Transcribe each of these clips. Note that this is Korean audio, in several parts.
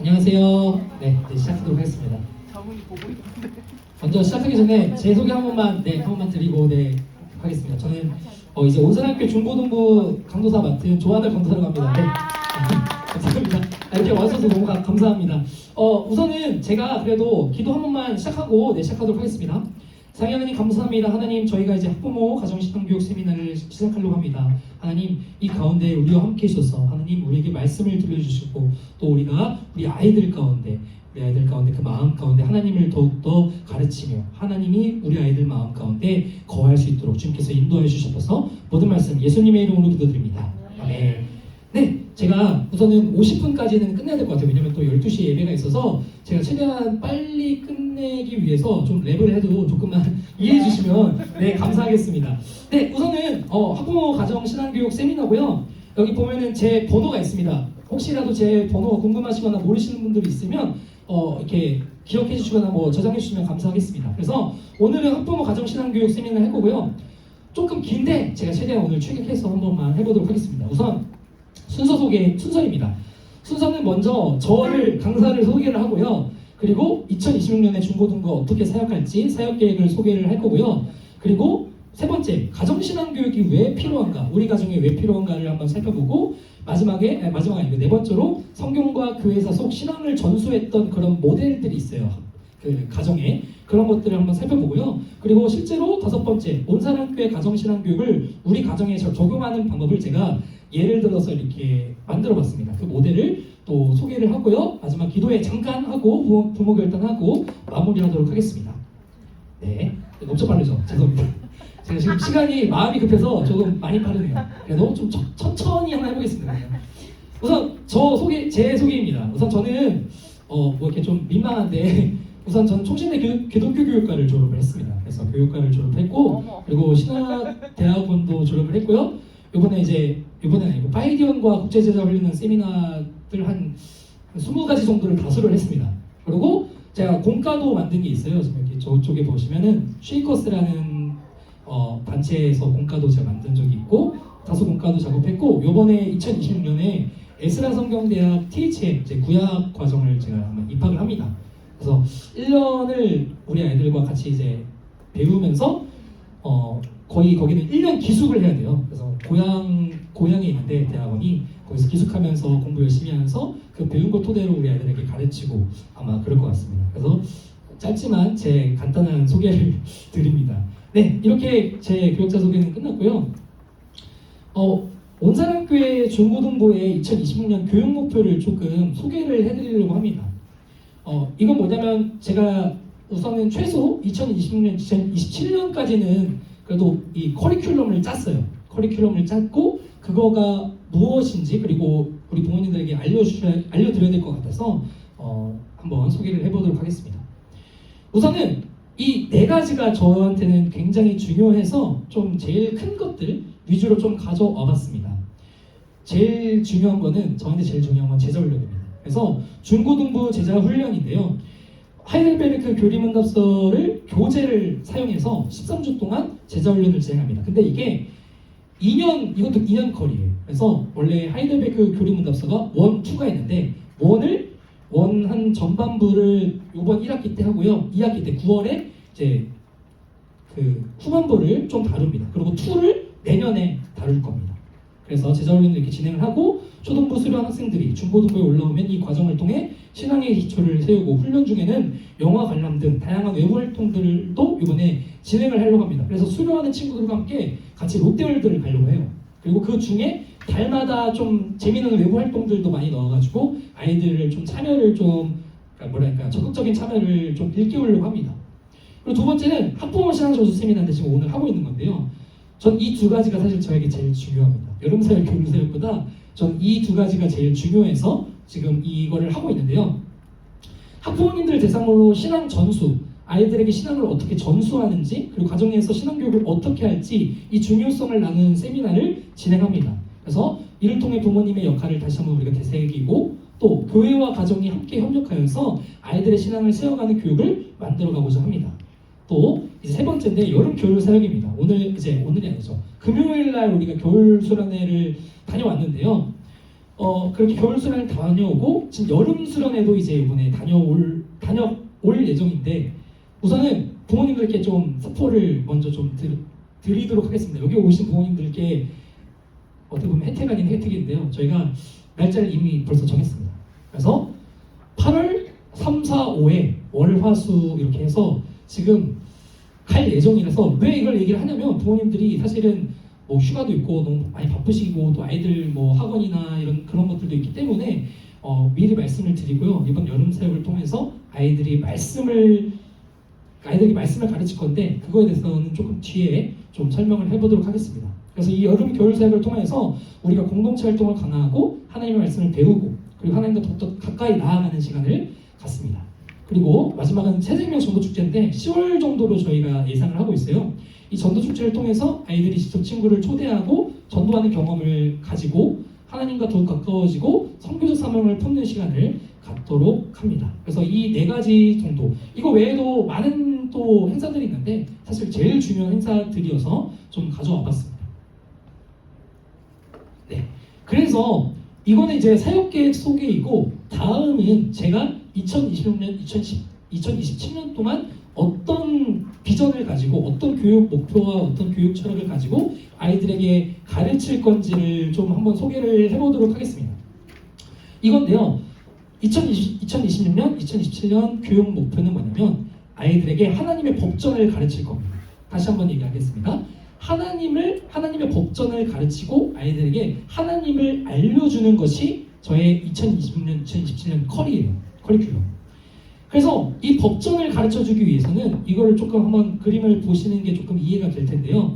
안녕하세요. 네, 이제 시작하도록 하겠습니다. 먼저 시작하기 전에 제 소개 한 번만 드리고 하겠습니다. 저는 이제 온산학교 중고등부 강도사 맡은 조한을 강도사라고 합니다. 네. 감사합니다. 이렇게 와주셔서 너무 감사합니다. 우선은 제가 그래도 기도 한 번만 시작하고 시작하도록 하겠습니다. 사랑의 하나님 감사합니다. 하나님, 저희가 이제 학부모 가정신앙교육 세미나를 시작하려고 합니다. 하나님, 이 가운데 우리와 함께 해주셔서 하나님 우리에게 말씀을 들려주시고 또 우리 아이들 가운데 그 마음 가운데 하나님을 더욱더 가르치며 하나님이 우리 아이들 마음 가운데 거할 수 있도록 주님께서 인도해 주셔서 모든 말씀 예수님의 이름으로 기도드립니다. 아멘. 네, 제가 우선은 50분까지는 끝내야 될 것 같아요. 왜냐면 또 12시에 예배가 있어서 제가 최대한 빨리 끝내기 위해서 좀 랩을 해도 조금만 이해해 주시면 감사하겠습니다. 네, 우선은 학부모 가정 신앙교육 세미나고요. 여기 보면은 제 번호가 있습니다. 혹시라도 제 번호가 궁금하시거나 모르시는 분들이 있으면 이렇게 기억해 주시거나 저장해 주시면 감사하겠습니다. 그래서 오늘은 학부모 가정 신앙교육 세미나를 할 거고요. 조금 긴데 제가 최대한 오늘 추격해서 한 번만 해보도록 하겠습니다. 우선 순서입니다. 순서는 먼저 저를 강사를 소개를 하고요. 그리고 2026년에 중고등부 어떻게 사역할지 사역 계획을 소개를 할 거고요. 그리고 세 번째, 가정신앙교육이 왜 필요한가, 우리 가정에 왜 필요한가를 한번 살펴보고 마지막이 아니고 네 번째로 성경과 교회사 속 신앙을 전수했던 그런 모델들이 있어요. 그 가정에 그런 것들을 한번 살펴보고요. 그리고 실제로 다섯 번째, 온산학교의 가정신앙교육을 우리 가정에 적용하는 방법을 제가 예를 들어서 이렇게 만들어봤습니다. 그 모델을 또 소개를 하고요. 마지막 기도회 잠깐 하고 부모 결단하고 마무리하도록 하겠습니다. 네, 엄청 빠르죠? 죄송합니다. 제가 지금 시간이 마음이 급해서 조금 많이 빠르네요. 그래도 좀 천천히 한번 해보겠습니다. 우선 제 소개입니다. 우선 저는 이렇게 좀 민망한데 우선 저는 총신대 기독교 교육과를 졸업을 했습니다. 그래서 교육과를 졸업했고 그리고 신학대학원도 졸업을 했고요. 이번에는 아니고 파이디언과 국제제자 훈련은 세미나들 한 20가지 정도를 다수를 했습니다. 그리고 제가 공과도 만든 게 있어요. 이렇게 저쪽에 보시면은 쉐이커스라는 단체에서 공과도 제가 만든 적이 있고 다수 공과도 작업했고 이번에 2026년에 에스라 성경대학 THM 구약 과정을 제가 한번 입학을 합니다. 그래서 1년을 우리 아이들과 같이 이제 배우면서 거의 거기는 1년 기숙을 해야 돼요. 그래서 고향에 있는데 대학원이 거기서 기숙하면서 공부 열심히 하면서 그 배운 걸 토대로 우리 아이들에게 가르치고 아마 그럴 것 같습니다. 그래서 짧지만 제 간단한 소개를 드립니다. 네, 이렇게 제 교육자 소개는 끝났고요. 온산학교의 중고등부의 2026년 교육 목표를 조금 소개를 해드리려고 합니다. 이건 뭐냐면 제가 우선은 최소 2026년, 2027년까지는 그래도 이 커리큘럼을 짰어요. 커리큘럼을 짰고 그거가 무엇인지 그리고 우리 부모님들에게 알려드려야 될 것 같아서 한번 소개를 해보도록 하겠습니다. 우선은 이 네 가지가 저한테는 굉장히 중요해서 좀 제일 큰 것들 위주로 좀 가져와 봤습니다. 저한테 제일 중요한 건 제자훈련입니다. 그래서 중고등부 제자훈련인데요. 하이델베르크 교리문답서를 교재를 사용해서 13주 동안 제자훈련을 진행합니다. 근데 이게 이것도 2년 컬이에요. 그래서 원래 하이델베르크 교리문답서가 1, 2가 있는데 원 한 전반부를 이번 1학기 때 하고요. 2학기 때 9월에 이제 그 후반부를 좀 다룹니다. 그리고 2를 내년에 다룰 겁니다. 그래서 제자훈련을 이렇게 진행을 하고 초등부 수료한 학생들이 중고등부에 올라오면 이 과정을 통해 신앙의 기초를 세우고 훈련 중에는 영화 관람 등 다양한 외부 활동들도 이번에 진행을 하려고 합니다. 그래서 수료하는 친구들과 함께 같이 롯데월드를 가려고 해요. 그리고 그 중에 달마다 좀 재미있는 외부 활동들도 많이 넣어가지고 아이들을 좀 참여를 적극적인 참여를 좀 일깨우려고 합니다. 그리고 두 번째는 학부모 신앙전수 세미나인데 지금 오늘 하고 있는 건데요. 전 이 두 가지가 사실 저에게 제일 중요합니다. 여름사역, 겨울사역보다 전 이 두 가지가 제일 중요해서 지금 이거를 하고 있는데요. 학부모님들 대상으로 신앙 전수, 아이들에게 신앙을 어떻게 전수하는지 그리고 가정에서 신앙교육을 어떻게 할지 이 중요성을 나누는 세미나를 진행합니다. 그래서 이를 통해 부모님의 역할을 다시 한번 우리가 되새기고 또 교회와 가정이 함께 협력하여서 아이들의 신앙을 세워가는 교육을 만들어가고자 합니다. 또 이제 세 번째인데 여름 겨울 사역입니다. 오늘이 아니죠. 금요일 날 우리가 겨울 수련회를 다녀왔는데요. 그렇게 겨울 수련을 다녀오고 지금 여름 수련에도 이제 이번에 다녀올 예정인데 우선은 부모님들께 좀 스포를 먼저 좀 드리도록 하겠습니다. 여기 오신 부모님들께 어떻게 보면 혜택 아닌 혜택인데요. 저희가 날짜를 이미 벌써 정했습니다. 그래서 8월 3, 4, 5에 월, 화, 수 이렇게 해서 지금 갈 예정이라서 왜 이걸 얘기를 하냐면 부모님들이 사실은 뭐 휴가도 있고 너무 많이 바쁘시고 또 아이들 뭐 학원이나 이런 그런 것들도 있기 때문에 미리 말씀을 드리고요. 이번 여름 사역을 통해서 아이들에게 말씀을 가르칠 건데 그거에 대해서는 조금 뒤에 좀 설명을 해보도록 하겠습니다. 그래서 이 여름 겨울 사역을 통해서 우리가 공동체 활동을 강화하고 하나님의 말씀을 배우고 그리고 하나님과 더욱더 가까이 나아가는 시간을 갖습니다. 그리고 마지막은 새생명 전도축제인데 10월 정도로 저희가 예상을 하고 있어요. 이 전도축제를 통해서 아이들이 직접 친구를 초대하고 전도하는 경험을 가지고 하나님과 더욱 가까워지고 선교적 사명을 품는 시간을 갖도록 합니다. 그래서 이 네 가지 정도, 이거 외에도 많은 또 행사들이 있는데 사실 제일 중요한 행사들이어서 좀 가져와 봤습니다. 네, 그래서 이거는 이제 사역계획 소개이고 다음은 제가 2026년, 2027년 동안 어떤 비전을 가지고 어떤 교육 목표와 어떤 교육 철학을 가지고 아이들에게 가르칠 건지를 좀 한번 소개를 해보도록 하겠습니다. 이건데요. 2026년, 2027년 교육 목표는 뭐냐면 아이들에게 하나님의 법전을 가르칠 겁니다. 다시 한번 얘기하겠습니다. 하나님의 법전을 가르치고 아이들에게 하나님을 알려주는 것이 저의 2026년, 2027년 커리큘럼. 그래서 이 법전을 가르쳐주기 위해서는 이걸 조금 한번 그림을 보시는 게 조금 이해가 될 텐데요.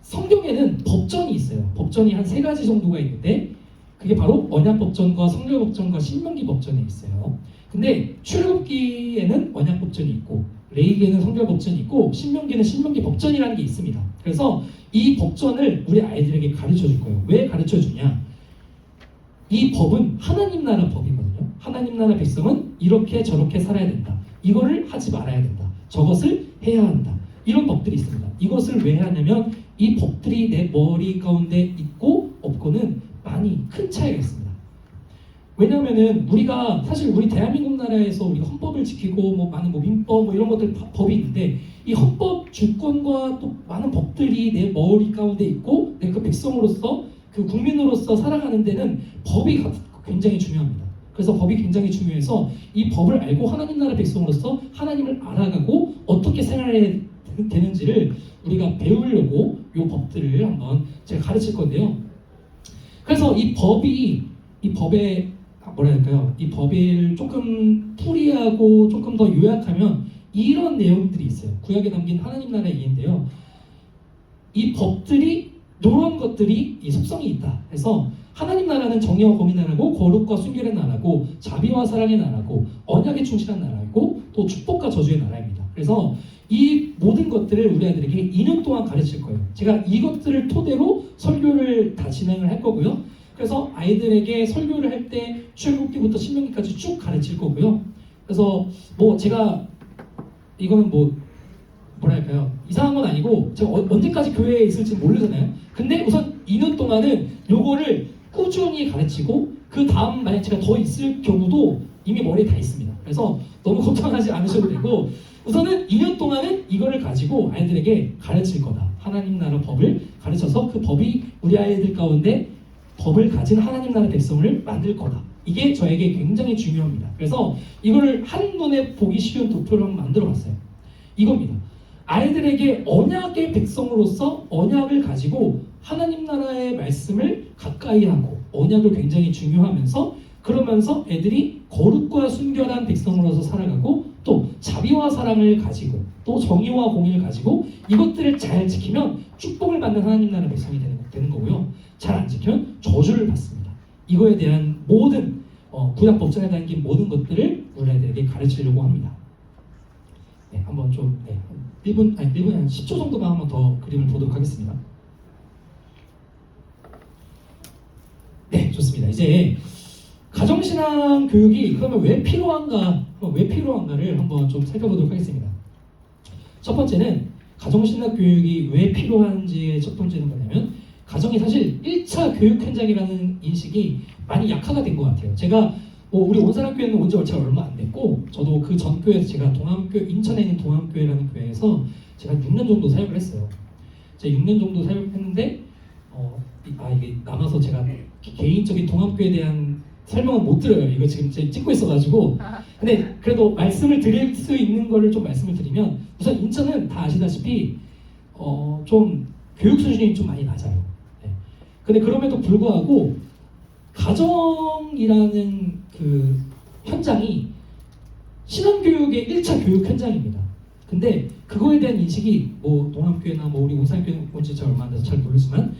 성경에는 법전이 있어요. 법전이 한 3가지 정도가 있는데 그게 바로 언약법전과 성결법전과 신명기 법전이 있어요. 근데 출애굽기에는 언약법전이 있고 레위기에는 성결법전이 있고 신명기에는 신명기 법전이라는 게 있습니다. 그래서 이 법전을 우리 아이들에게 가르쳐줄 거예요. 왜 가르쳐주냐? 이 법은 하나님 나라 법이거든요. 하나님 나라 백성은 이렇게 저렇게 살아야 된다. 이거를 하지 말아야 된다. 저것을 해야 한다. 이런 법들이 있습니다. 이것을 왜 하냐면 이 법들이 내 머리 가운데 있고 없고는 많이 큰 차이가 있습니다. 왜냐하면은 우리가 사실 우리 대한민국 나라에서 우리가 헌법을 지키고 뭐 많은 뭐 민법 뭐 이런 것들 법이 있는데 이 헌법 주권과 또 많은 법들이 내 머리 가운데 있고 내 그 백성으로서 그 국민으로서 살아가는 데는 법이 굉장히 중요합니다. 그래서 법이 굉장히 중요해서 이 법을 알고 하나님 나라 백성으로서 하나님을 알아가고 어떻게 생활해야 되는지를 우리가 배우려고 이 법들을 한번 제가 가르칠 건데요. 그래서 이 법의 뭐라 할까요? 이 법을 조금 풀이하고 조금 더 요약하면 이런 내용들이 있어요. 구약에 담긴 하나님 나라의 이해인데요. 이 법들이 이런 것들이 이 속성이 있다. 그래서 하나님 나라는 정의와 공의 나라고 거룩과 순결의 나라고 자비와 사랑의 나라고 언약에 충실한 나라이고 또 축복과 저주의 나라입니다. 그래서 이 모든 것들을 우리 아이들에게 2년 동안 가르칠 거예요. 제가 이것들을 토대로 설교를 다 진행을 할 거고요. 그래서 아이들에게 설교를 할 때 출애굽기부터 신명기까지 쭉 가르칠 거고요. 그래서 뭐 제가 이거는 뭐랄까요? 이상한 건 아니고 제가 언제까지 교회에 있을지 모르잖아요. 근데 우선 2년 동안은 요거를 꾸준히 가르치고 그 다음 만약 제가 더 있을 경우도 이미 머리에 다 있습니다. 그래서 너무 걱정하지 않으셔도 되고 우선은 2년 동안은 이거를 가지고 아이들에게 가르칠 거다. 하나님 나라 법을 가르쳐서 그 법이 우리 아이들 가운데 법을 가진 하나님 나라 백성을 만들 거다. 이게 저에게 굉장히 중요합니다. 그래서 이거를 한눈에 보기 쉬운 도표를 한번 만들어 봤어요. 이겁니다. 아이들에게 언약의 백성으로서 언약을 가지고 하나님 나라의 말씀을 가까이 하고 언약을 굉장히 중요하면서 그러면서 애들이 거룩과 순결한 백성으로서 살아가고 또 자비와 사랑을 가지고 또 정의와 공의를 가지고 이것들을 잘 지키면 축복을 받는 하나님 나라 백성이 되는 거고요. 잘 안 지키면 저주를 받습니다. 이거에 대한 모든 구약 법전에 담긴 모든 것들을 우리 아이들에게 가르치려고 합니다. 네, 한번 좀 1분 한 10초 정도만 한번 더 그림을 보도록 하겠습니다. 네, 좋습니다. 이제 가정신앙 교육이 그러면 왜 필요한가를 한번 좀 살펴보도록 하겠습니다. 첫 번째는 가정신앙 교육이 왜 필요한지의 첫 번째는 뭐냐면 가정이 사실 1차 교육 현장이라는 인식이 많이 약화가 된 것 같아요. 제가 우리 온사랑교회는 온 지 얼마 안 됐고, 저도 그 전 교회에서 제가 동암교, 인천에 있는 동암교회라는 교회에서 제가 6년 정도 사역을 했어요. 제가 6년 정도 사역을 했는데 이게 남아서 제가 개인적인 동암교회에 대한 설명은 못 드려요. 이거 지금 제가 찍고 있어가지고. 근데 그래도 말씀을 드릴 수 있는 거를 좀 말씀을 드리면, 우선 인천은 다 아시다시피 좀 교육 수준이 좀 많이 낮아요. 네. 근데 그럼에도 불구하고 가정이라는 그 현장이 신앙교육의 1차 교육 현장입니다. 근데 그거에 대한 인식이 동암교회나 우리 온산교회는 온 지 얼마 안 돼서 잘 모르지만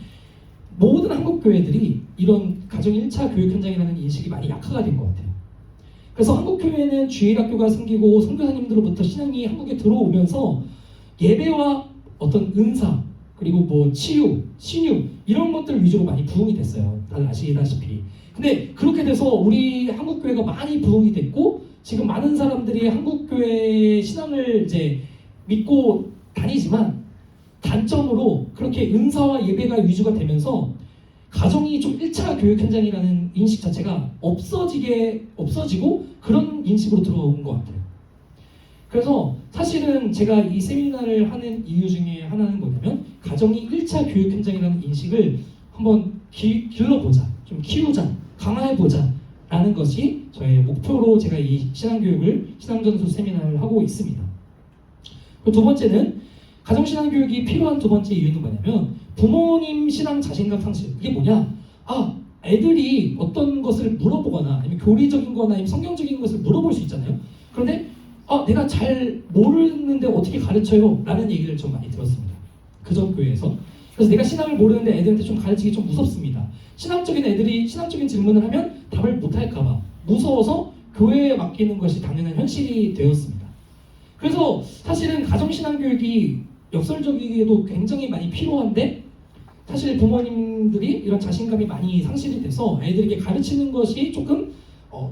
모든 한국 교회들이 이런 가정 1차 교육 현장이라는 인식이 많이 약화가 된 것 같아요. 그래서 한국 교회는 주일학교가 생기고 선교사님들로부터 신앙이 한국에 들어오면서 예배와 어떤 은사 그리고 치유, 신유 이런 것들 위주로 많이 부흥이 됐어요. 다들 아시다시피. 근데 그렇게 돼서 우리 한국 교회가 많이 부흥이 됐고 지금 많은 사람들이 한국 교회 신앙을 이제 믿고 다니지만 단점으로 그렇게 은사와 예배가 위주가 되면서 가정이 좀 1차 교육 현장이라는 인식 자체가 없어지고 그런 인식으로 들어온 것 같아요. 그래서 사실은 제가 이 세미나를 하는 이유 중에 하나는 뭐냐면 가정이 1차 교육 현장이라는 인식을 한번 길러보자, 좀 키우자, 강화해보자 라는 것이 저의 목표로 제가 이 신앙교육을 신앙전수 세미나를 하고 있습니다. 그리고 두 번째는 가정신앙교육이 필요한 두 번째 이유는 뭐냐면 부모님 신앙 자신감 상실. 이게 뭐냐? 애들이 어떤 것을 물어보거나 아니면 교리적인 거나 아니면 성경적인 것을 물어볼 수 있잖아요. 그런데 내가 잘 모르는데 어떻게 가르쳐요? 라는 얘기를 좀 많이 들었습니다. 그전 교회에서. 그래서 내가 신앙을 모르는데 애들한테 좀 가르치기 좀 무섭습니다. 신앙적인 애들이 신앙적인 질문을 하면 답을 못할까봐 무서워서 교회에 맡기는 것이 당연한 현실이 되었습니다. 그래서 사실은 가정신앙교육이 역설적이게도 굉장히 많이 필요한데 사실 부모님들이 이런 자신감이 많이 상실이 돼서 애들에게 가르치는 것이 조금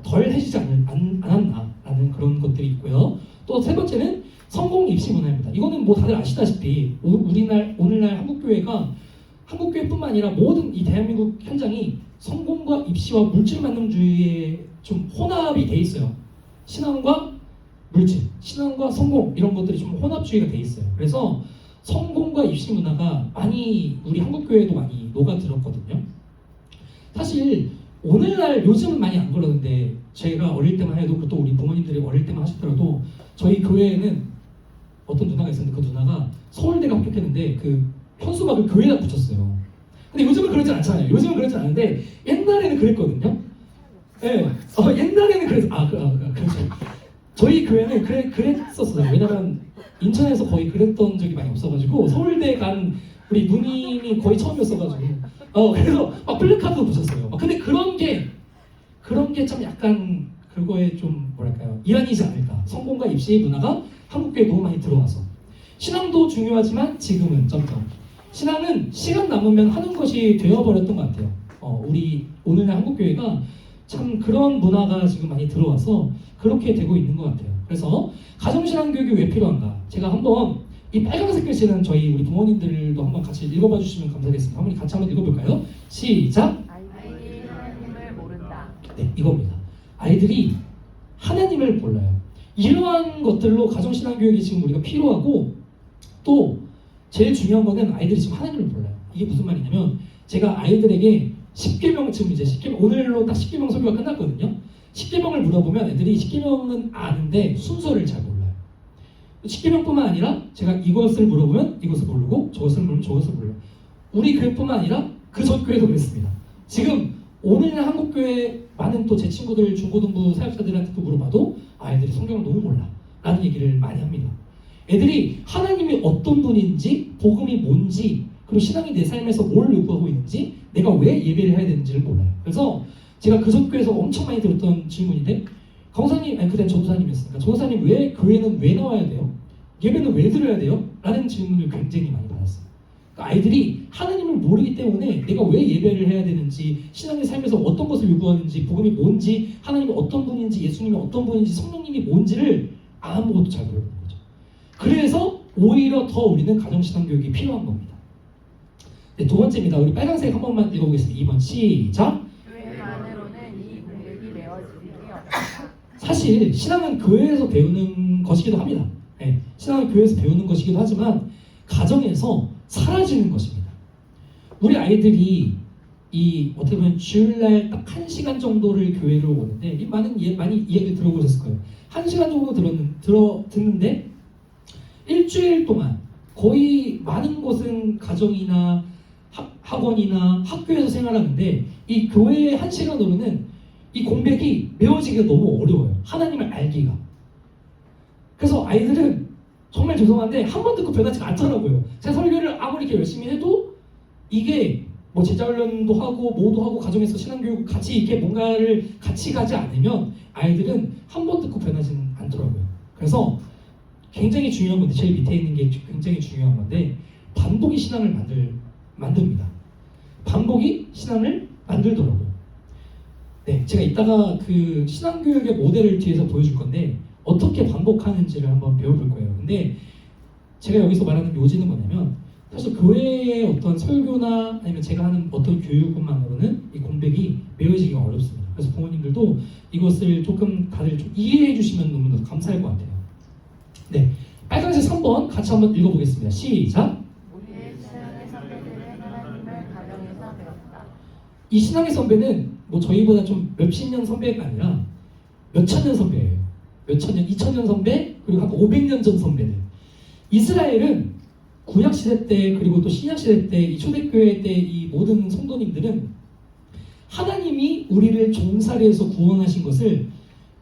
덜 해지지 않았나라는 그런 것들이 있고요. 또 세 번째는 성공 입시 문화입니다. 이거는 다들 아시다시피 오늘날 한국교회뿐만 아니라 모든 이 대한민국 현장이 성공과 입시와 물질 만능주의에 좀 혼합이 돼 있어요. 신앙과 물질, 신앙과 성공 이런 것들이 좀 혼합주의가 돼 있어요. 그래서 성공과 입시 문화가 많이 우리 한국교회에도 많이 녹아들었거든요. 사실 오늘날 요즘은 많이 안 그러는데 제가 어릴 때만 해도 또 우리 부모님들이 어릴 때만 하시더라도 저희 교회에는 어떤 누나가 있었는데 그 누나가 서울대가 합격했는데 그 현수막을 교회에다 붙였어요. 근데 요즘은 그러진 않잖아요. 요즘은 그러진 않은데 옛날에는 그랬거든요. 네. 옛날에는 그렇죠. 저희 교회는 그랬었어요. 왜냐면 인천에서 거의 그랬던 적이 많이 없어가지고 서울대 간 우리 누님이 거의 처음이었어가지고 그래서 플래카드도 붙였어요. 근데 그런 게 참 약간 그거에 좀 뭐랄까요 이란이지 않을까. 성공과 입시의 문화가 한국교회에 너무 많이 들어와서 신앙도 중요하지만 지금은 신앙은 시간 남으면 하는 것이 되어버렸던 것 같아요. 우리 오늘날 한국교회가 참 그런 문화가 지금 많이 들어와서 그렇게 되고 있는 것 같아요. 그래서 가정신앙교육이 왜 필요한가? 제가 한번 이 빨간색 글씨는 저희 우리 부모님들도 한번 같이 읽어봐 주시면 감사하겠습니다. 같이 한번 읽어볼까요? 시작! 아이들이 하나님을 모른다. 네, 이겁니다. 아이들이 하나님을 몰라요. 이러한 것들로 가정신앙교육이 지금 우리가 필요하고 또 제일 중요한 거는 아이들이 지금 하나님을 몰라요. 이게 무슨 말이냐면 제가 아이들에게 10계명 지금 이제 10계명 오늘로 딱 10계명 설교가 끝났거든요. 10계명을 물어보면 애들이 10계명은 아는데 순서를 잘 몰라요. 10계명뿐만 아니라 제가 이것을 물어보면 이것을 모르고 저것을 물으면 저것을 몰라요. 우리 교회뿐만 아니라 그 전 교회도 그랬습니다. 지금 오늘날 한국교회 많은 또 제 친구들 중고등부 사역자들한테도 물어봐도 아이들이 성경을 너무 몰라 라는 얘기를 많이 합니다. 애들이 하나님이 어떤 분인지 복음이 뭔지 그리고 신앙이 내 삶에서 뭘 요구하고 있는지 내가 왜 예배를 해야 되는지를 몰라요. 그래서 제가 그 전교에서 엄청 많이 들었던 질문인데 강사님, 그때는 전도사님이었으니까 전도사님 왜 교회는 왜 나와야 돼요? 예배는 왜 드려야 돼요? 라는 질문을 굉장히 많이 받았어요. 그러니까 아이들이 하나님을 모르기 때문에 내가 왜 예배를 해야 되는지 신앙의 삶에서 어떤 것을 요구하는지 복음이 뭔지 하나님이 어떤 분인지 예수님이 어떤 분인지 성령님이 뭔지를 아무것도 잘 모르는 거죠. 그래서 오히려 더 우리는 가정신앙교육이 필요한 겁니다. 네, 두 번째입니다. 우리 빨간색 한 번만 읽어보겠습니다. 2번 시작. 교회만으로는 이 공백이 메워지기 없다. 사실 신앙은 교회에서 배우는 것이기도 합니다. 네, 신앙은 교회에서 배우는 것이기도 하지만 가정에서 사라지는 것입니다. 우리 아이들이 이 어떻게 보면 주일날 딱 1시간 정도를 교회를 오는데 많이 이야기 들어보셨을 거예요. 1시간 정도 듣는데 일주일 동안 거의 많은 곳은 가정이나 학원이나 학교에서 생활하는데 이 교회의 1시간으로는 이 공백이 메워지기가 너무 어려워요. 하나님을 알기가. 그래서 아이들은 정말 죄송한데 한 번 듣고 변하지가 않더라고요. 제가 설교를 아무리 이렇게 열심히 해도 이게 뭐 제자훈련도 하고 뭐도 하고 가정에서 신앙교육 같이 이렇게 뭔가를 같이 가지 않으면 아이들은 한 번 듣고 변하지는 않더라고요. 그래서 굉장히 중요한 건데 제일 밑에 있는 게 굉장히 중요한 건데 반복이 신앙을 만듭니다. 반복이 신앙을 만들더라고요. 네, 제가 이따가 그 신앙교육의 모델을 뒤에서 보여줄 건데 어떻게 반복하는지를 한번 배워볼 거예요. 근데 제가 여기서 말하는 요지는 뭐냐면 사실 교회의 어떤 설교나 아니면 제가 하는 어떤 교육만으로는 이 공백이 메워지기가 어렵습니다. 그래서 부모님들도 이것을 조금 다들 좀 이해해 주시면 너무 감사할 것 같아요. 네, 빨간색 3번 같이 한번 읽어보겠습니다. 시작. 우리의 신앙의 선배들은 하나님을 가정에서 배웠다. 이 신앙의 선배는 뭐 저희보다 좀 몇십 년 선배가 아니라 몇천 년 선배예요. 몇천 년, 2000년 선배, 그리고 한 500년 전 선배들. 이스라엘은 구약 시대 때 그리고 또 신약 시대 때 이 초대교회 때 이 모든 성도님들은 하나님이 우리를 종살이에서 구원하신 것을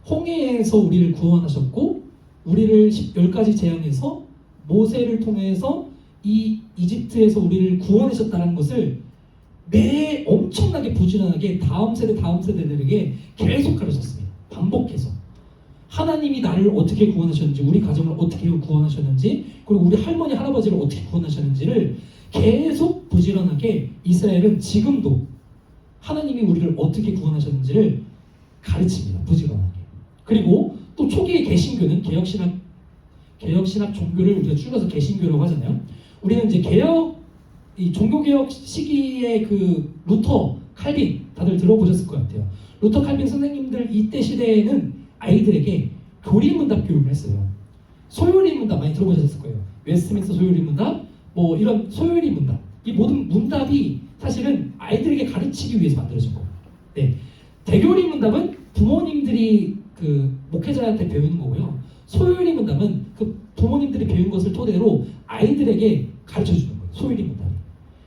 홍해에서 우리를 구원하셨고 우리를 10가지 재앙에서 모세를 통해서 이 이집트에서 우리를 구원하셨다는 것을 매 엄청나게 부지런하게 다음 세대들에게 계속 가르쳤습니다. 반복해서 하나님이 나를 어떻게 구원하셨는지, 우리 가정을 어떻게 구원하셨는지, 그리고 우리 할머니 할아버지를 어떻게 구원하셨는지를 계속 부지런하게 이스라엘은 지금도 하나님이 우리를 어떻게 구원하셨는지를 가르칩니다. 부지런하게. 그리고 또 초기의 개신교는 개혁신학 종교를 우리가 줄여서 개신교라고 하잖아요. 우리는 이제 이 종교개혁 시기에 그 루터, 칼빈 다들 들어보셨을 것 같아요. 루터, 칼빈 선생님들 이때 시대에는 아이들에게 교리문답 교육을 했어요. 소요리 문답 많이 들어보셨을 거예요. 웨스트민스터 소요리 문답, 뭐 이런 소요리 문답. 이 모든 문답이 사실은 아이들에게 가르치기 위해서 만들어진 거예요. 네, 대교리 문답은 부모님들이 그 목회자한테 배우는 거고요. 소요리 문답은 그 부모님들이 배운 것을 토대로 아이들에게 가르쳐 주는 거예요. 소요리 문답이.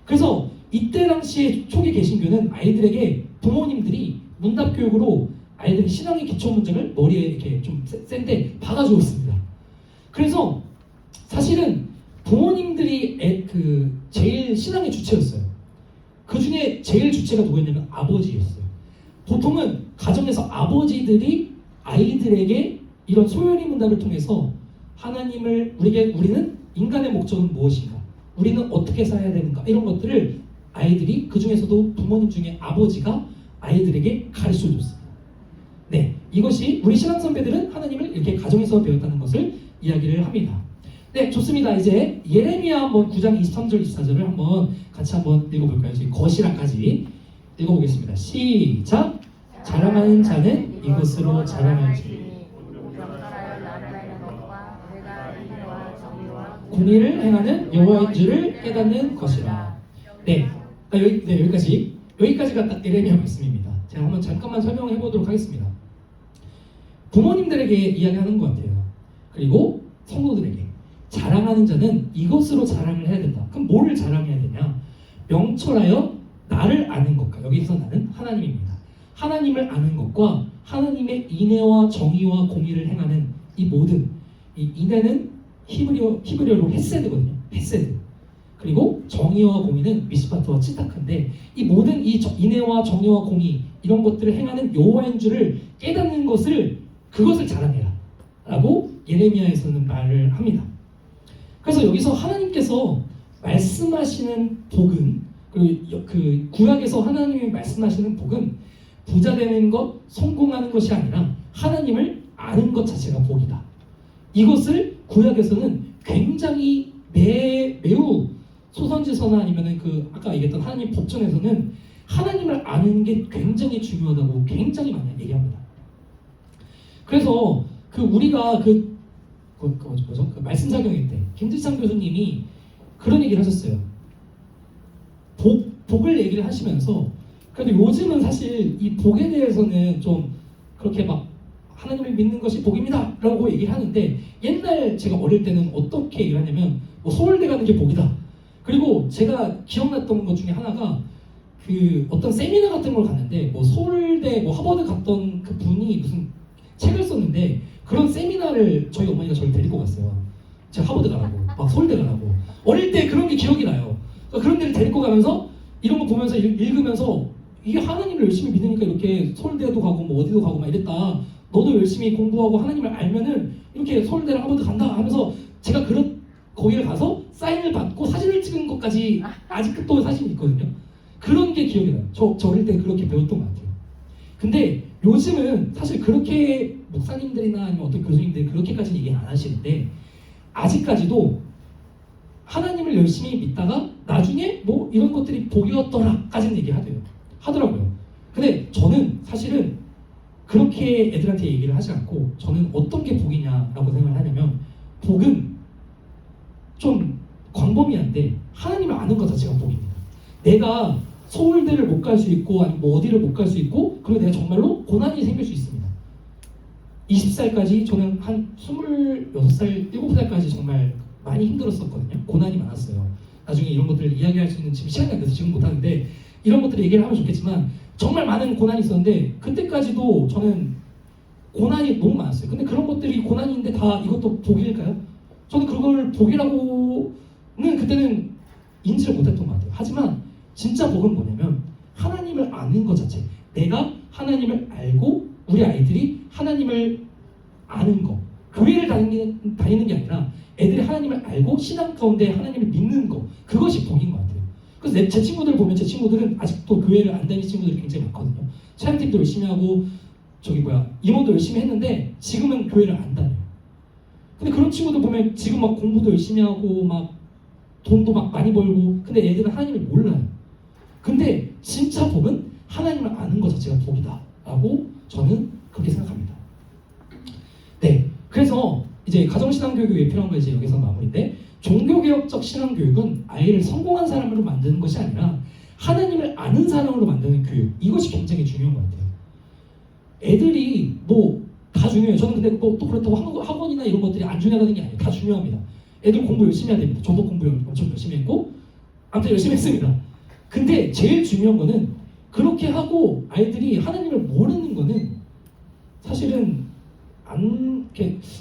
그래서 이때 당시에 초기 개신교는 아이들에게 부모님들이 문답 교육으로 아이들이 신앙의 기초 문장을 머리에 이렇게 좀 센데 박아주었습니다. 그래서 사실은 부모님들이 제일 신앙의 주체였어요. 그 중에 제일 주체가 누구였냐면 아버지였어요. 보통은 가정에서 아버지들이 아이들에게 이런 소요리 문답을 통해서 하나님을 우리는 인간의 목적은 무엇인가? 우리는 어떻게 살아야 되는가? 이런 것들을 아이들이 그 중에서도 부모님 중에 아버지가 아이들에게 가르쳐 줬습니다. 네, 이것이 우리 신앙 선배들은 하나님을 이렇게 가정에서 배웠다는 것을 이야기를 합니다. 네, 좋습니다. 이제 예레미야 한번 9장 23절 24절을 한번 같이 한번 읽어볼까요? 저희 거시라까지 읽어보겠습니다. 시작. 자랑하는 자는 이것으로 자랑할지 공의를 행하는 여호와인 줄을 깨닫는 것이라. 여기까지가 딱 예레미야 말씀입니다. 제가 한번 잠깐만 설명해 보도록 하겠습니다. 부모님들에게 이야기하는 것 같아요. 그리고 성도들에게 자랑하는 자는 이것으로 자랑을 해야 된다. 그럼 뭐를 자랑해야 되냐? 명철하여 나를 아는 것과, 여기서 나는 하나님입니다. 하나님을 아는 것과 하나님의 인애와 정의와 공의를 행하는 이 모든, 이 인애는 히브리어로 헤세드거든요. 헤세드. 그리고 정의와 공의는 미스파트와 치타크인데 이 모든 이 인애와 정의와 공의 이런 것들을 행하는 여호와인 줄을 깨닫는 그것을 자랑해라 라고 예레미야에서는 말을 합니다. 그래서 여기서 하나님께서 말씀하시는 복은, 그리고 그 구약에서 하나님이 말씀하시는 복은 부자 되는 것, 성공하는 것이 아니라 하나님을 아는 것 자체가 복이다. 이것을 구약에서는 굉장히 매우 소선지서나 아니면은 그 아까 얘기했던 하나님 법전에서는 하나님을 아는 게 굉장히 중요하다고 굉장히 많이 얘기합니다. 그래서 그 우리가 뭐죠? 그 말씀 작용일 때 김지창 교수님이 그런 얘기를 하셨어요. 복을 얘기를 하시면서 그래도 요즘은 사실 이 복에 대해서는 좀 그렇게 막 하나님을 믿는 것이 복입니다 라고 얘기를 하는데 옛날 제가 어릴 때는 어떻게 얘기를 하냐면 뭐 서울대 가는 게 복이다. 그리고 제가 기억났던 것 중에 하나가 그 어떤 세미나 같은 걸 갔는데 뭐 서울대 뭐 하버드 갔던 그 분이 무슨 책을 썼는데 그런 세미나를 저희 어머니가 저를 데리고 갔어요. 제가 하버드 가라고 막 서울대 가라고 어릴 때 그런 게 기억이 나요. 그러니까 그런 데를 데리고 가면서 이런 거 보면서 읽으면서 이게 하나님을 열심히 믿으니까 이렇게 서울대도 가고 뭐 어디도 가고 막 이랬다. 너도 열심히 공부하고 하나님을 알면은 이렇게 서울대를 하버드 간다 하면서 제가 거기를 가서 사인을 받고 사진을 찍은 것까지 아직도 사진이 있거든요. 그런 게 기억이 나요. 저 어릴 때 그렇게 배웠던 것 같아요. 근데 요즘은 사실 그렇게 목사님들이나 아니면 어떤 교수님들이 그렇게까지는 얘기 안 하시는데 아직까지도 하나님을 열심히 믿다가 나중에 뭐 이런 것들이 복이었더라까지는 하더라고요. 근데 저는 사실은 그렇게 애들한테 얘기를 하지 않고 저는 어떤 게 복이냐라고 생각을 하냐면 복은 좀 광범위한데 하나님을 아는 것 자체가 복입니다. 내가 서울대를 못 갈 수 있고 아니면 뭐 어디를 못 갈 수 있고 그리고 내가 정말로 고난이 생길 수 있습니다. 20살까지 저는 한 26살, 7살까지 정말 많이 힘들었었거든요. 고난이 많았어요. 나중에 이런 것들을 이야기할 수 있는 지금 시간이 안 돼서 지금 못하는데 이런 것들을 얘기를 하면 좋겠지만 정말 많은 고난이 있었는데 그때까지도 저는 고난이 너무 많았어요. 근데 그런 것들이 고난인데 다 이것도 복일까요? 저는 그걸 복이라고는 그때는 인지를 못했던 것 같아요. 하지만 진짜 복은 뭐냐면 하나님을 아는 것 자체. 내가 하나님을 알고 우리 아이들이 하나님을 아는 거. 교회를 다니는 게 아니라 애들이 하나님을 알고 신앙 가운데 하나님을 믿는 거. 그것이 복인 것 같아요. 그래서 제 친구들 보면 제 친구들은 아직도 교회를 안 다니는 친구들이 굉장히 많거든요. 찬양팀도 열심히 하고 임원도 열심히 했는데 지금은 교회를 안 다녀요. 근데 그런 친구들 보면 지금 막 공부도 열심히 하고 막 돈도 막 많이 벌고 근데 애들은 하나님을 몰라요. 근데 진짜 복은 하나님을 아는 것 자체가 복이다 라고 저는 그렇게 생각합니다. 네, 그래서 이제 가정신앙교육이 왜 필요한 거 이제 여기서 마무리인데 종교개혁적 신앙교육은 아이를 성공한 사람으로 만드는 것이 아니라 하나님을 아는 사람으로 만드는 교육, 이것이 굉장히 중요한 것 같아요. 애들이 뭐 다 중요해요. 저는 근데 뭐 또 그렇다고 학원이나 이런 것들이 안 중요하다는 게 아니에요. 다 중요합니다. 애들 공부 열심히 해야 됩니다. 저도 공부 엄청 열심히 했고 아무튼 열심히 했습니다. 근데 제일 중요한 거는 그렇게 하고 아이들이 하나님을 모르는 거는 사실은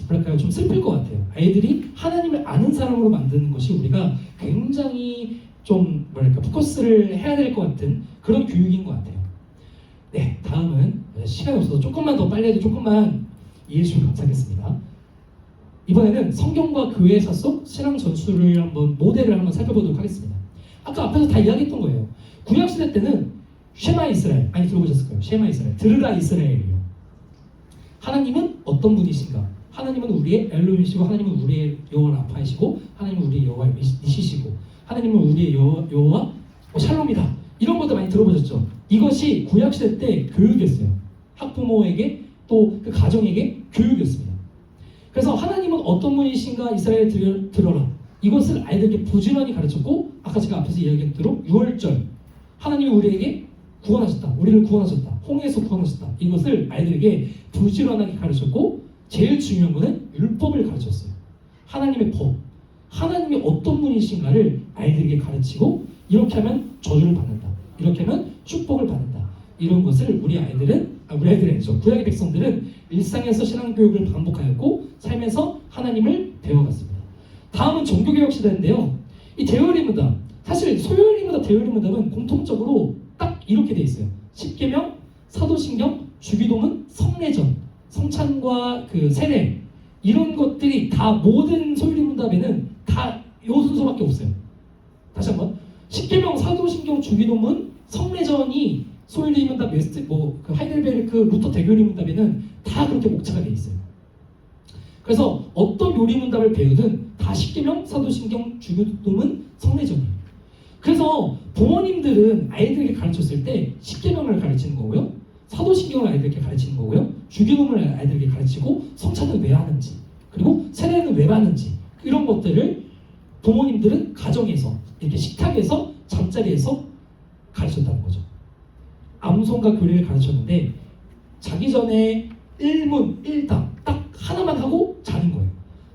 뭐랄까요, 좀 슬플 것 같아요. 아이들이 하나님을 아는 사람으로 만드는 것이 우리가 굉장히 좀 뭐랄까 포커스를 해야 될 것 같은 그런 교육인 것 같아요. 네, 다음은 시간이 없어서 조금만 더 빨리 해도 조금만 이해해 주시면 감사하겠습니다. 이번에는 성경과 교회사 속 신앙 전술을 모델을 한번 살펴보도록 하겠습니다. 아까 앞에서 다 이야기했던 거예요. 구약시대 때는 쉐마 이스라엘, 많이 들어보셨을 거예요. 쉐마 이스라엘, 들으라 이스라엘이요. 하나님은 어떤 분이신가? 하나님은 우리의 엘로힘이시고 하나님은 우리의 여호와 라파이시고 하나님은 우리의 여호와 니시시고 하나님은 우리의 여호와 샬롬이다. 이런 것들 많이 들어보셨죠? 이것이 구약시대 때 교육이었어요. 학부모에게 또 그 가정에게 교육이었습니다. 그래서 하나님은 어떤 분이신가 이스라엘 들어라. 이것을 아이들에게 부지런히 가르쳤고 아까 제가 앞에서 이야기한 대로 6월절 하나님이 우리에게 구원하셨다. 우리를 구원하셨다. 홍해에서 구원하셨다. 이것을 아이들에게 부지런하게 가르쳤고 제일 중요한 것은 율법을 가르쳤어요. 하나님의 법. 하나님이 어떤 분이신가를 아이들에게 가르치고 이렇게 하면 저주를 받는다. 이렇게 하면 축복을 받는다. 이런 것을 우리 아이들이 아니죠. 구약의 백성들은 일상에서 신앙교육을 반복하였고 삶에서 하나님을 배워갔습니다. 다음은 종교개혁 시대인데요. 이 대열리문답, 사실 소열리문답, 대열리문답은 공통적으로 딱 이렇게 돼 있어요. 십계명, 사도신경, 주기도문, 성례전, 성찬과 그 세례 이런 것들이 다 모든 소열리문답에는 다 이 순서밖에 없어요. 다시 한번 십계명, 사도신경, 주기도문, 성례전이 소열리문답 그 하이델베르크 루터 대교리문답에는 다 그렇게 목차가 돼 있어요. 그래서 어떤 요리문답을 배우든 다 십계명, 사도신경, 주기도문, 성례전이에요. 그래서 부모님들은 아이들에게 가르쳤을 때 십계명을 가르치는 거고요, 사도신경을 아이들에게 가르치는 거고요, 주기도문을 아이들에게 가르치고 성찬은 왜 하는지, 그리고 세례는 왜 받는지, 이런 것들을 부모님들은 가정에서 이렇게 식탁에서 잠자리에서 가르쳤다는 거죠. 암송과 교리를 가르쳤는데 자기 전에 일문 일답 딱 하나만 하고 자는 거예요.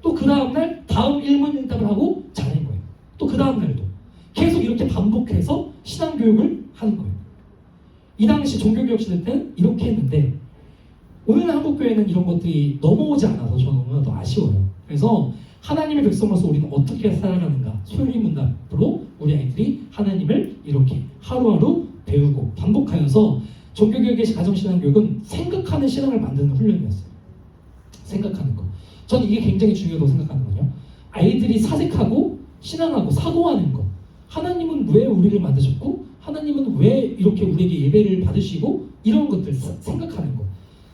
또 그 다음날 다음 일문 일답을 하고 자는 거예요. 또 그 다음날도 계속 이렇게 반복해서 신앙교육을 하는 거예요. 이 당시 종교개혁 시대 때는 이렇게 했는데 오늘날 한국교회는 이런 것들이 넘어오지 않아서 저는 너무나도 아쉬워요. 그래서 하나님의 백성으로서 우리는 어떻게 살아가는가, 소유문답으로 우리 아이들이 하나님을 이렇게 하루하루 배우고 반복하여서 종교개혁의 가정신앙교육은 생각하는 신앙을 만드는 훈련이었어요. 생각하는 거. 저는 이게 굉장히 중요하다고 생각하는군요. 아이들이 사색하고 신앙하고 사고하는 거. 하나님은 왜 우리를 만드셨고, 하나님은 왜 이렇게 우리에게 예배를 받으시고, 이런 것들 생각하는 거.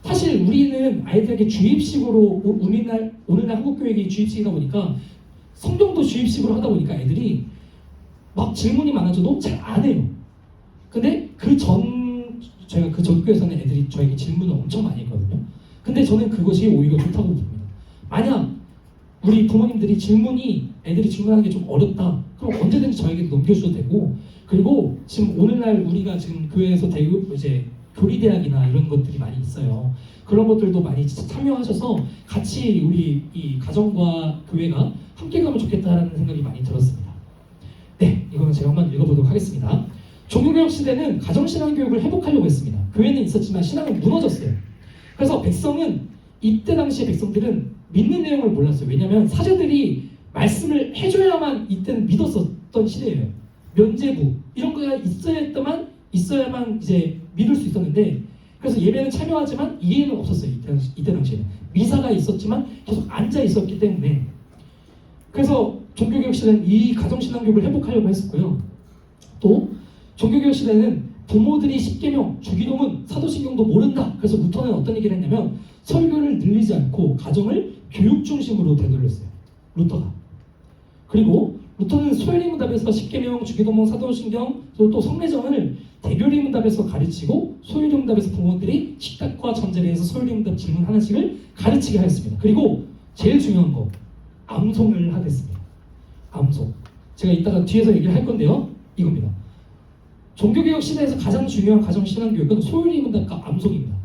사실 우리는 아이들에게 주입식으로 오늘날 한국교육이 주입식이다 보니까 성경도 주입식으로 하다 보니까 애들이 막 질문이 많아져도 잘 안 해요. 근데 제가 그 전교에서는 애들이 저에게 질문을 엄청 많이 했거든요. 근데 저는 그것이 오히려 좋다고 봅니다. 만약 우리 부모님들이 애들이 질문하는 게 좀 어렵다, 그럼 언제든지 저에게 넘겨주셔도 되고, 그리고 지금 오늘날 우리가 지금 교회에서 이제 교리대학이나 이런 것들이 많이 있어요. 그런 것들도 많이 참여하셔서 같이 우리 이 가정과 교회가 함께 가면 좋겠다라는 생각이 많이 들었습니다. 네, 이거는 제가 한번 읽어보도록 하겠습니다. 종교개혁 시대는 가정신앙교육을 회복하려고 했습니다. 교회는 있었지만 신앙은 무너졌어요. 그래서 이때 당시의 백성들은 믿는 내용을 몰랐어요. 왜냐하면 사제들이 말씀을 해줘야만 이때는 믿었었던 시대예요. 면제부 이런 거가 있어야만 이제 믿을 수 있었는데, 그래서 예배는 참여하지만 이해는 없었어요. 이때 당시에는 미사가 있었지만 계속 앉아 있었기 때문에. 그래서 종교개혁 시대는 이 가정신앙교육을 회복하려고 했었고요. 또 종교개혁 시대는 부모들이 십계명, 주기도문, 사도신경도 모른다. 그래서 루터는 어떤 얘기를 했냐면 설교를 늘리지 않고 가정을 교육 중심으로 되돌렸어요. 루터가. 그리고 루터는 소요리문답에서 십계명, 주기도문, 사도신경, 또 성례정을 대교리문답에서 가르치고 소요리문답에서 부모들이 식탁과 잠자리에서 소요리문답 질문 하나씩을 가르치게 하였습니다. 그리고 제일 중요한 거, 암송을 하겠습니다. 암송. 제가 이따가 뒤에서 얘기를 할 건데요. 이겁니다. 종교개혁 시대에서 가장 중요한 가정신앙교육은 소요리문답과 암송입니다.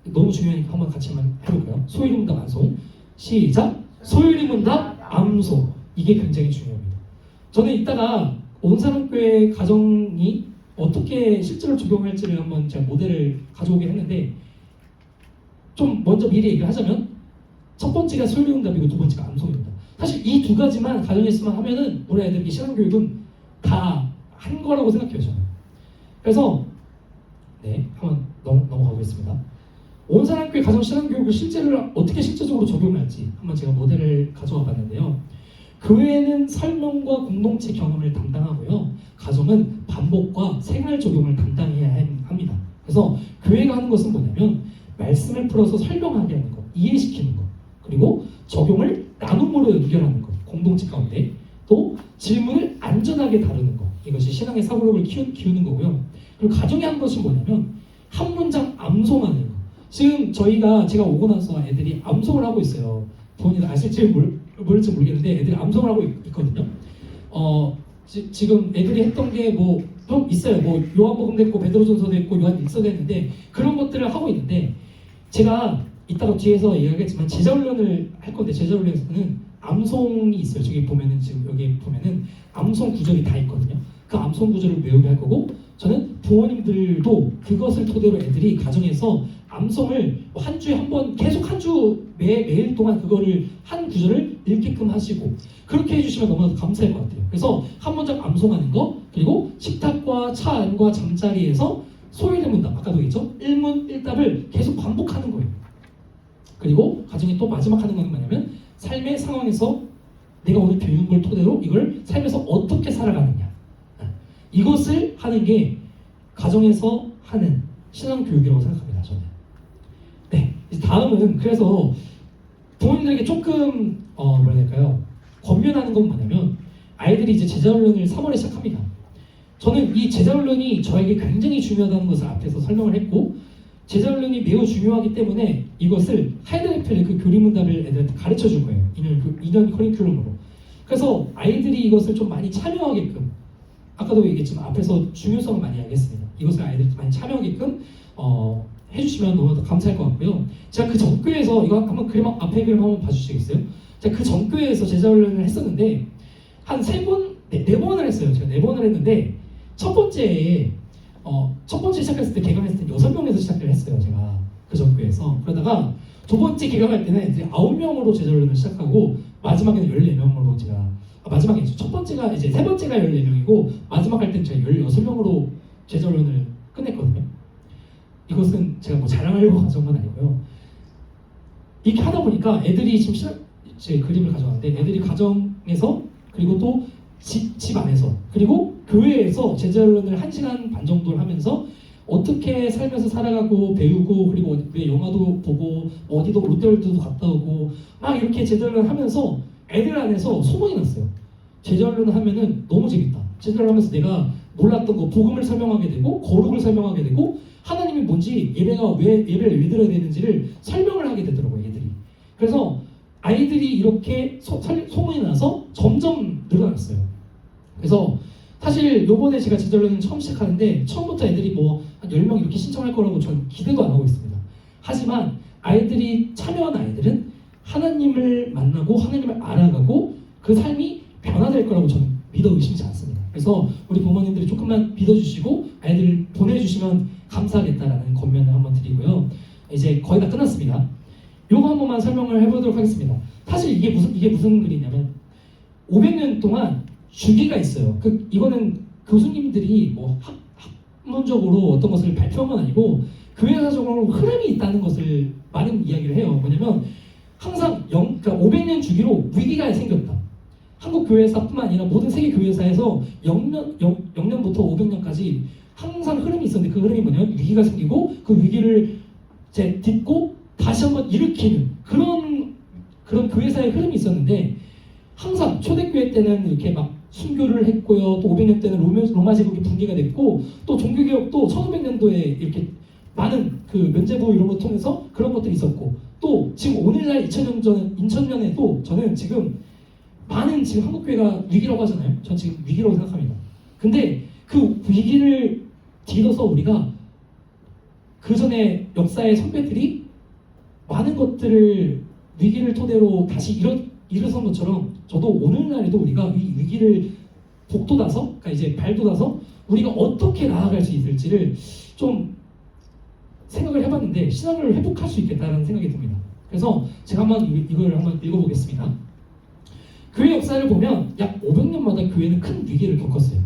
너무 중요하니까 한번 같이 한번 해볼까요? 소요리문답, 암송. 시작! 소요리문답, 암송. 이게 굉장히 중요합니다. 저는 이따가 온사랑교회 가정이 어떻게 실제로 적용할지를 한번 제가 모델을 가져오긴 했는데, 좀 먼저 미리 얘기를 하자면 첫 번째가 소요리문답이고 두 번째가 암송입니다. 사실 이 두 가지만 가정에서만 하면은 우리 애들에게 신앙교육은 다 한 거라고 생각해요, 저는. 그래서 한번 넘어가 보겠습니다. 온사랑교회 가정신앙교육을 어떻게 실제적으로 적용할지 한번 제가 모델을 가져와 봤는데요. 교회는 설명과 공동체 경험을 담당하고요, 가정은 반복과 생활 적용을 담당해야 합니다. 그래서 교회가 하는 것은 뭐냐면 말씀을 풀어서 설명하게 하는 것, 이해시키는 것, 그리고 적용을 나눔으로 연결하는 것, 공동체 가운데. 또 질문을 안전하게 다루는 것, 이것이 신앙의 사고력을 키우는 거고요. 그리고 가정이 한 것이 뭐냐면 한 문장 암송하는 거. 지금 제가 오고 나서 애들이 암송을 하고 있어요. 본인은 아실지 모를지 모르겠는데 애들이 암송을 하고 있거든요. 지금 애들이 했던 게 좀 있어요. 요한복음도 했고 베드로전서도 했고 요한일서도 했는데 그런 것들을 하고 있는데, 제가 이따가 뒤에서 이야기하겠지만 제자훈련을 할 건데, 제자훈련에서는 암송이 있어요. 지금 여기 보면은 암송 구절이 다 있거든요. 그 암송 구절을 외우게 할 거고, 저는 부모님들도 그것을 토대로 애들이 가정에서 암송을 한 주에 한 번, 계속 매일 동안 그거를 한 구절을 읽게끔 하시고, 그렇게 해주시면 너무나도 감사할 것 같아요. 그래서 한 문장 암송하는 거, 그리고 식탁과 차 안과 잠자리에서 소요리문답, 아까도 얘기했죠? 일문일답을 계속 반복하는 거예요. 그리고 가정이 또 마지막 하는 건 뭐냐면 삶의 상황에서 내가 오늘 배운 걸 토대로 이걸 삶에서 어떻게 살아가느냐, 이것을 하는 게 가정에서 하는 신앙교육이라고 생각합니다, 저는. 다음은 그래서 부모님들에게 조금 권면하는 건 뭐냐면, 아이들이 이제 제자훈련을 3월에 시작합니다. 저는 이 제자훈련이 저에게 굉장히 중요하다는 것을 앞에서 설명을 했고 제자훈련이 매우 중요하기 때문에 이것을 하이델베르크의 그 교리문답을 애들한테 가르쳐 줄 거예요. 2년 커리큘럼으로. 그래서 아이들이 이것을 좀 많이 참여하게끔 아까도 얘기했지만 앞에서 중요성을 많이 알겠습니다. 이것을 아이들이 많이 참여하게끔 해주시면 너무 감사할 것 같고요. 제가 그 전교에서 이거 한번 그림 앞에 그림 한번 봐주시겠어요? 제가 그 전교에서 제자훈련을 했었는데 한 3번, 4번을 했어요. 제가 4번을 했는데 첫 번째 시작했을 때 개강했을 때 6명에서 시작을 했어요. 제가 그 전교에서. 그러다가 두 번째 개강할 때는 이제 9명으로 제자훈련을 시작하고 마지막에는 14명으로 제가 마지막에 첫 번째가 이제 세 번째가 14명이고 마지막 할 때는 제가 16명으로 제자훈련을 끝냈거든요. 이것은 제가 뭐 자랑하려고 가져온 건 아니고요. 이렇게 하다 보니까 애들이 지금 제 그림을 가져왔는데 애들이 가정에서 그리고 또 집 안에서 그리고 교회에서 제자훈련을 1시간 반 정도를 하면서 어떻게 살면서 살아가고 배우고 그리고 왜 영화도 보고 어디도 롯데월드도 갔다 오고 막 이렇게 제자훈련을 하면서 애들 안에서 소문이 났어요. 제자훈련을 하면은 너무 재밌다. 제자훈련을 하면서 내가 몰랐던 거 복음을 설명하게 되고 거룩을 설명하게 되고 하나님이 뭔지 예배를 왜 드려야 되는지를 설명을 하게 되더라고요. 애들이. 그래서 아이들이 이렇게 소문이 나서 점점 늘어났어요. 그래서 사실 요번에 제가 제자훈련 처음 시작하는데 처음부터 애들이 뭐 한 10명 이렇게 신청할 거라고 저는 기대도 안 하고 있습니다. 하지만 아이들이 참여한 아이들은 하나님을 만나고 하나님을 알아가고 그 삶이 변화될 거라고 저는 믿어 의심치 않습니다. 그래서 우리 부모님들이 조금만 믿어주시고 아이들을 보내주시면 감사하겠다라는 권면을 한번 드리고요. 이제 거의 다 끝났습니다. 요거 한 번만 설명을 해보도록 하겠습니다. 사실 이게 무슨 글이냐면 500년 동안 주기가 있어요. 이거는 교수님들이 뭐 학문적으로 어떤 것을 발표한 건 아니고 교회사적으로 흐름이 있다는 것을 많은 이야기를 해요. 뭐냐면 항상 그러니까 500년 주기로 위기가 생겼다. 한국 교회사뿐만 아니라 모든 세계 교회사에서 0년부터 500년까지 항상 흐름이 있었는데 그 흐름이 뭐냐면 위기가 생기고 그 위기를 이제 딛고 다시 한번 일으키는 그런 교회사의 흐름이 있었는데 항상 초대교회 때는 이렇게 막 순교를 했고요. 또 500년 때는 로마 제국이 붕괴가 됐고 또 종교개혁도 1500년도에 이렇게 많은 그 면제부 이런 거 통해서 그런 것들이 있었고 또 지금 오늘날 2000년에도 저는 지금 많은 지금 한국교회가 위기라고 하잖아요. 전 지금 위기라고 생각합니다. 근데 그 위기를 뒤져서 우리가 그 전에 역사의 선배들이 많은 것들을 위기를 토대로 다시 일어선 것처럼 저도 오늘날에도 우리가 이 위기를 복돋아서 그러니까 이제 발돋아서 우리가 어떻게 나아갈 수 있을지를 좀 생각을 해봤는데 신앙을 회복할 수 있겠다는 생각이 듭니다. 그래서 제가 이걸 한번 읽어보겠습니다. 교회 역사를 보면 약 500년마다 교회는 큰 위기를 겪었어요.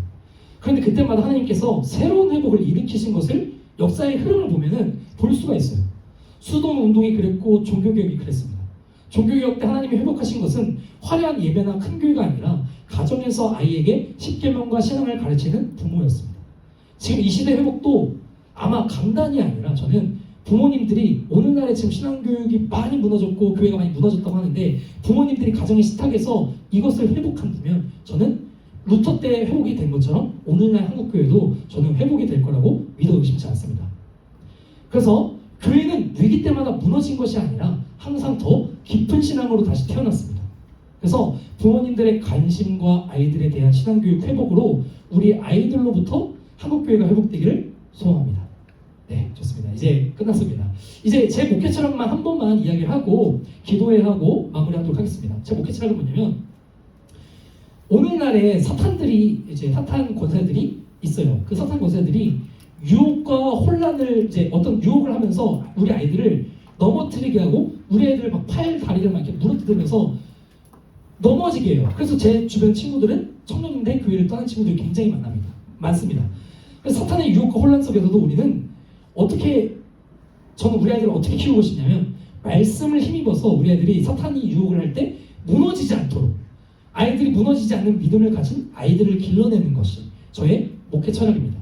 그런데 그때마다 하나님께서 새로운 회복을 일으키신 것을 역사의 흐름을 보면은 볼 수가 있어요. 수동 운동이 그랬고 종교개혁이 그랬습니다. 종교개혁 때 하나님이 회복하신 것은 화려한 예배나 큰 교회가 아니라 가정에서 아이에게 십계명과 신앙을 가르치는 부모였습니다. 지금 이 시대 회복도 아마 강단이 아니라 저는 부모님들이 오늘날에 지금 신앙교육이 많이 무너졌고 교회가 많이 무너졌다고 하는데 부모님들이 가정의 식탁에서 이것을 회복한다면 저는 루터 때 회복이 된 것처럼 오늘날 한국교회도 저는 회복이 될 거라고 믿어 의심치 않습니다. 그래서 교회는 위기 때마다 무너진 것이 아니라 항상 더 깊은 신앙으로 다시 태어났습니다. 그래서 부모님들의 관심과 아이들에 대한 신앙교육 회복으로 우리 아이들로부터 한국교회가 회복되기를 소원합니다. 네, 좋습니다. 이제 끝났습니다. 이제 제 목회 철학만 한 번만 이야기를 하고 기도회하고 마무리하도록 하겠습니다. 제 목회 철학은 뭐냐면 오늘날에 사탄 권세들이 있어요. 그 사탄 권세들이 유혹과 혼란을 이제 어떤 유혹을 하면서 우리 아이들을 넘어뜨리게 하고 우리 애들 막 팔 다리를 막 이렇게 무너뜨리면서 넘어지게 해요. 그래서 제 주변 친구들은 청년인데 교회를 떠난 친구들이 굉장히 많습니다. 그래서 사탄의 유혹과 혼란 속에서도 우리는 저는 우리 아이들을 어떻게 키우고 싶냐면 말씀을 힘입어서 우리 아이들이 사탄이 유혹을 할 때 무너지지 않도록 아이들이 무너지지 않는 믿음을 가진 아이들을 길러내는 것이 저의 목회 철학입니다.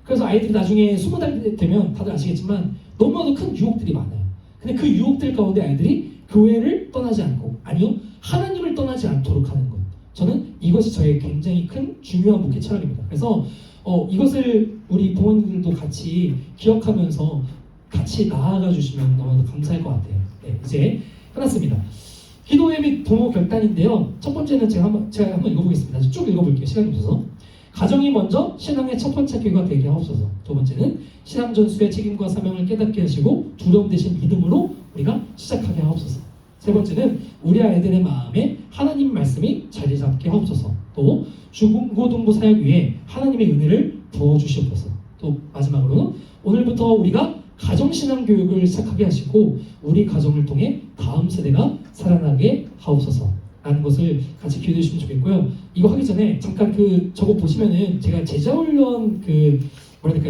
그래서 아이들이 나중에 20살 되면 다들 아시겠지만 너무나도 큰 유혹들이 많아요. 근데 그 유혹들 가운데 아이들이 교회를 떠나지 않고 아니요 하나님을 떠나지 않도록 하는 것 저는 이것이 저의 굉장히 큰 중요한 목회 철학입니다. 그래서 이것을 우리 부모님들도 같이 기억하면서 같이 나아가 주시면 너무 감사할 것 같아요. 네, 이제 끝났습니다. 기도회 및 부모 결단인데요. 첫 번째는 제가 한번 읽어보겠습니다. 쭉 읽어볼게요. 시간이 없어서. 가정이 먼저 신앙의 첫 번째 기회가 되게 하옵소서. 두 번째는 신앙 전수의 책임과 사명을 깨닫게 하시고 두려움 대신 믿음으로 우리가 시작하게 하옵소서. 세 번째는 우리 아이들의 마음에 하나님 말씀이 자리 잡게 하옵소서. 또 중고등부 사역 위에 하나님의 은혜를 부어주시옵소서. 또 마지막으로는 오늘부터 우리가 가정신앙 교육을 시작하게 하시고 우리 가정을 통해 다음 세대가 살아나게 하옵소서 라는 것을 같이 기도해 주시면 좋겠고요. 이거 하기 전에 잠깐 저거 보시면은 제가 제자훈련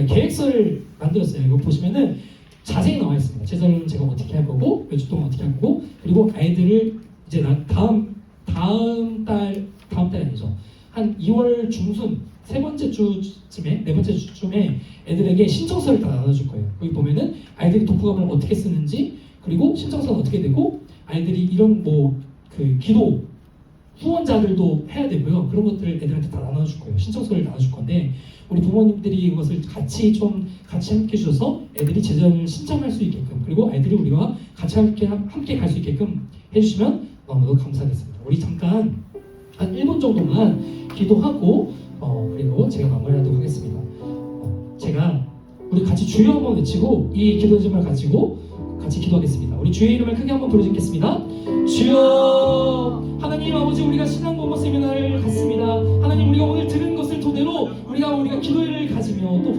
계획서를 만들었어요. 이거 보시면은 자세히 나와 있습니다. 제자훈련 제가 어떻게 할 거고 몇 주 동안 어떻게 할 거고 그리고 아이들을 이제 다음 달이 아니죠. 한 2월 중순 네 번째 주쯤에 애들에게 신청서를 다 나눠줄 거예요. 여기 보면은 아이들이 독후감을 어떻게 쓰는지 그리고 신청서는 어떻게 되고 아이들이 이런 기도 후원자들도 해야 되고요. 그런 것들을 애들한테 다 나눠줄 거예요. 신청서를 나눠줄 건데 우리 부모님들이 이것을 같이 함께 해주셔서 애들이 제자를 신청할 수 있게끔 그리고 아이들이 우리와 같이 함께 갈 수 있게끔 해주시면 너무도 감사하겠습니다. 우리 잠깐 한 1분 정도만 기도하고 그리고 제가 마무리하도록 하겠습니다. 우리 같이 주여 한번 외치고 이 기도 제목을 가지고 같이 기도하겠습니다. 우리 주의 이름을 크게 한번 부르짖겠습니다. 주여 하나님 아버지 우리가 신앙 모모 세미나를 갔습니다. 하나님 우리가 오늘 들은 것을 토대로 우리가 기도회를 가지며 또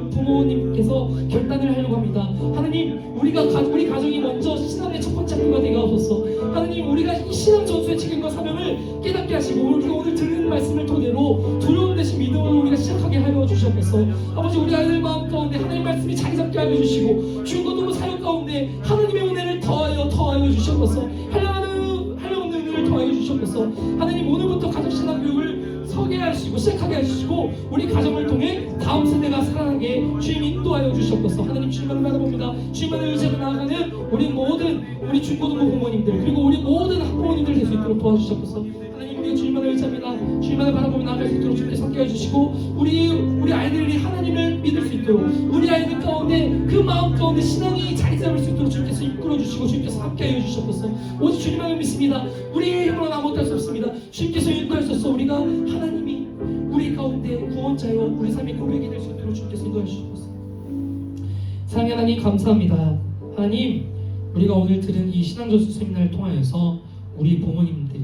부모님께서 결단을 하려고 합니다. 하나님 우리 가정이 먼저 신앙의 첫 번째 학교가 되게 하소서. 하나님 우리가 이 신앙 전수의 책임과 사명을 깨닫게 하시고 우리가 오늘 들은 말씀을 토대로 두려움 대신 믿음으로 우리가 시작하게 하여 주시옵소서. 아버지 우리 아이들 마음 가운데 하나님 말씀이 자리 잡게 하여 주시고 중고등부 사역 가운데 하나님의 은혜를 더하여 주시옵소서. 한량없는 은혜를 더하여 주시옵소서. 하나님 오늘부터 가정신앙 교육을 서게 하시고 시작하게 하시고 우리 가정을 통해 다음 세대가 살아나게 주님 인도하여 주시옵소서. 하나님 주님만을 바라봅니다. 주님만을 의지하고 나아가는 우리 중고등부 부모님들 그리고 우리 모든 학부모님들 될 수 있도록 도와주시옵소서. 하나님 우리가 주님만을 의지합니다. 주님만을 바라보며 나아갈 수 있도록 주님께서 함께 해주시고 우리 아이들이 하나님을 믿을 수 있도록 우리 아이들 가운데 그 마음 가운데 신앙이 자리 잡을 수 있도록 주님께서 이끌어 주시고 주님께서 함께 하여 주시옵소서. 오직 주님만을 믿습니다. 우리의 힘으로는 아무것도 할 수 없습니다. 주님께서 인도하셔서 우리가 하나님이 우리 가운데 구원자요 우리 삶의 고백이 될 수 있도록 주님께서 인도해 주시옵소서. 사랑하는 하나님 감사합니다. 하나님 우리가 오늘 들은 이 신앙전수 세미나를 통하여서 우리 부모님들이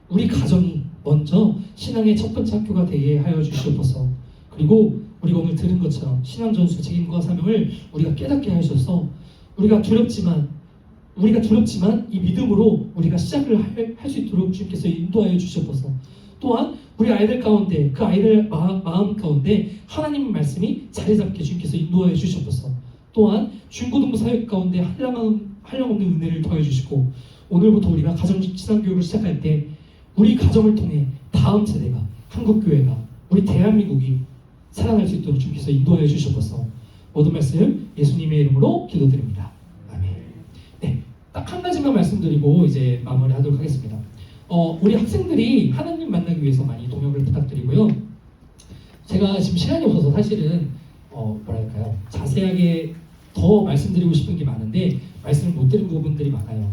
우리 가정이 먼저 신앙의 첫 번째 학교가 되게 하여 주시옵소서. 그리고 우리가 오늘 들은 것처럼 신앙전수 책임과 사명을 우리가 깨닫게 하셔서 우리가 두렵지만 이 믿음으로 우리가 시작을 할 수 있도록 주님께서 인도하여 주시옵소서. 또한 우리 아이들 가운데 그 아이들 마음 가운데 하나님 말씀이 자리 잡게 주님께서 인도하여 주시옵소서. 또한 중고등부 사역 가운데 한량없는 은혜를 더해 주시고 오늘부터 우리가 가정신앙 교육을 시작할 때 우리 가정을 통해 다음 세대가 한국교회가 우리 대한민국이 살아날 수 있도록 주님께서 인도하여 주시옵소서. 모든 말씀 예수님의 이름으로 기도드립니다. 아멘. 네, 딱 한 가지만 말씀드리고 이제 마무리하도록 하겠습니다. 우리 학생들이 하나님 만나기 위해서 많이 동역을 부탁드리고요. 제가 지금 시간이 없어서 사실은 자세하게 더 말씀드리고 싶은 게 많은데 말씀을 못 드린 부분들이 많아요.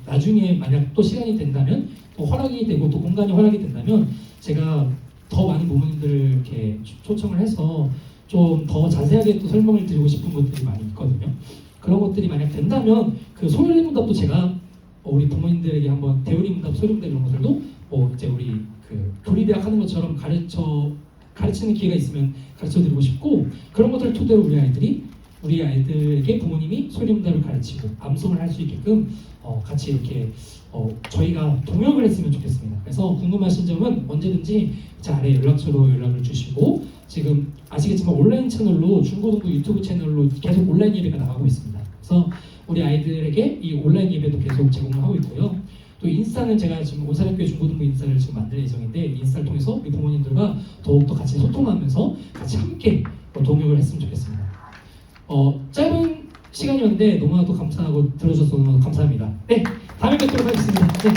나중에 만약 또 시간이 된다면 또 허락이 되고 또 공간이 허락이 된다면 제가 더 많은 부모님들을 이렇게 초청을 해서 좀 더 자세하게 또 설명을 드리고 싶은 것들이 많이 있거든요. 그런 것들이 만약 된다면 그 소율리 문답도 제가 우리 부모님들에게 한번 대우리 문답, 소율리 문답 이런 것들도 이제 우리 그 교리대학 하는 것처럼 가르치는 기회가 있으면 가르쳐드리고 싶고 그런 것들을 토대로 우리 아이들에게 부모님이 소율리 문답을 가르치고 암송을 할 수 있게끔 같이 이렇게 저희가 동역을 했으면 좋겠습니다. 그래서 궁금하신 점은 언제든지 제 아래 연락처로 연락을 주시고 지금 아시겠지만 온라인 채널로 중고등부 유튜브 채널로 계속 온라인 예배가 나가고 있습니다. 그래서 우리 아이들에게 이 온라인 예배도 계속 제공을 하고 있고요. 또 인스타는 제가 지금 온사랑교회 중고등부 인스타를 지금 만들 예정인데 인스타를 통해서 우리 부모님들과 더욱더 같이 소통하면서 같이 함께 동역을 했으면 좋겠습니다. 짧은 시간이었는데 너무나도 감사하고 들어주셔서 너무 감사합니다. 네, 다음에 뵙도록 하겠습니다. 네.